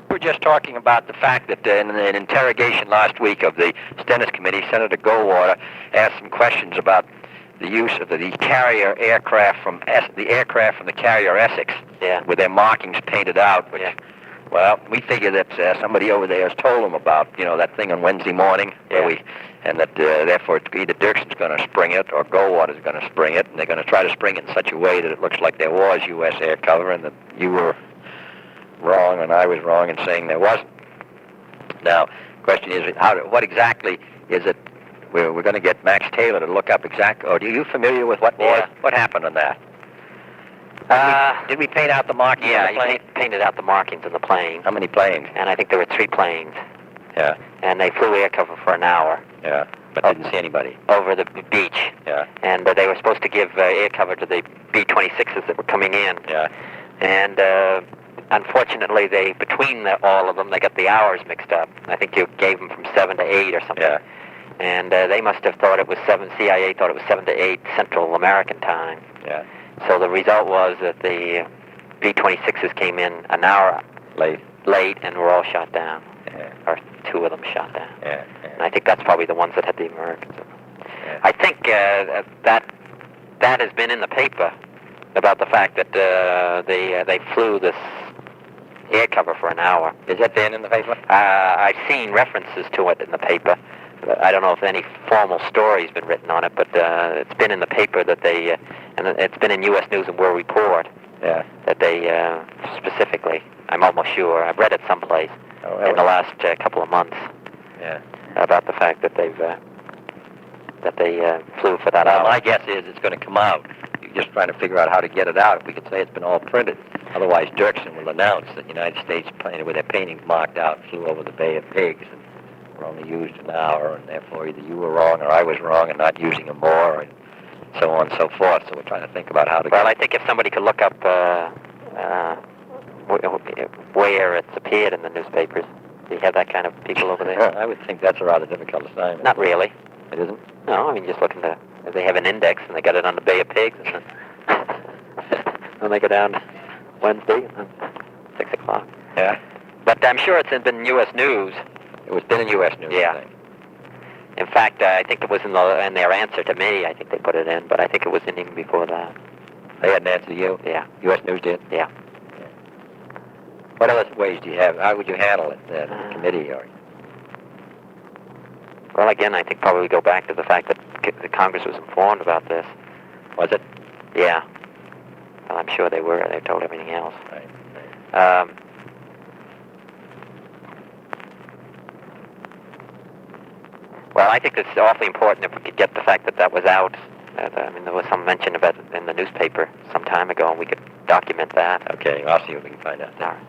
We were just talking about the fact that in an interrogation last week of the Stennis Committee, Senator Goldwater asked some questions about the use of the carrier aircraft from the carrier Essex, with their markings painted out. Which, well, we figure that somebody over there has told them about, that thing on Wednesday morning, and that therefore either Dirkson's going to spring it or Goldwater's going to spring it, and they're going to try to spring it in such a way that it looks like there was U.S. air cover, and that you were wrong and I was wrong in saying there wasn't. Now, the question is, what exactly is it? We're going to get Max Taylor to look up exactly. Or are you familiar with what happened on that? Did we paint out the markings? Yeah, on the plane? you painted out the markings on the plane. How many planes? And I think there were 3 planes. Yeah. And they flew air cover for an hour. Yeah, but didn't see anybody. Over the beach. Yeah. And they were supposed to give air cover to the B-26s that were coming in. Yeah. And unfortunately, between all of them, they got the hours mixed up. I think you gave them from 7 to 8 or something. Yeah. And they must have thought it was 7. CIA thought it was 7 to 8 Central American time. Yeah. So the result was that the B-26s came in an hour late and were all shot down. Yeah. Or 2 of them shot down. Yeah. And I think that's probably the ones that had the Americans. Yeah. I think that has been in the paper about the fact that they flew this air cover for an hour. Is that been in the paper? I've seen references to it in the paper. I don't know if any formal story's been written on it, but it's been in the paper that and it's been in U.S. News and World Report. Yeah. That they specifically, I'm almost sure, I've read it someplace in the last couple of months. Yeah. About the fact that they flew for that hour. My guess is it's going to come out. You're just trying to figure out how to get it out. We could say it's been all printed. Otherwise, Dirksen will announce that the United States, with their paintings marked out, flew over the Bay of Pigs and were only used an hour, and therefore either you were wrong or I was wrong in not using them more, and so on and so forth. So we're trying to think about how to Well, I think if somebody could look up where it's appeared in the newspapers, do you have that kind of people over there? I would think that's a rather difficult assignment. Not really. It isn't? No, I mean, just looking to... They have an index, and they got it on the Bay of Pigs, and then they go down Wednesday, and then 6 o'clock. Yeah. But I'm sure it's been in U.S. News. It was been in U.S. News, yeah. I think. In fact, I think it was in their answer to me. I think they put it in, but I think it was in even before that. They had an answer to you? Yeah. U.S. News did? Yeah. What other ways do you have? How would you handle it, the committee? Or? Well, again, I think probably go back to the fact that the Congress was informed about this. Was it? Yeah. Well, I'm sure they were. They told everything else. Right. Well, I think it's awfully important if we could get the fact that was out. I mean, there was some mention about it in the newspaper some time ago, and we could document that. Okay, I'll see what we can find out. All right.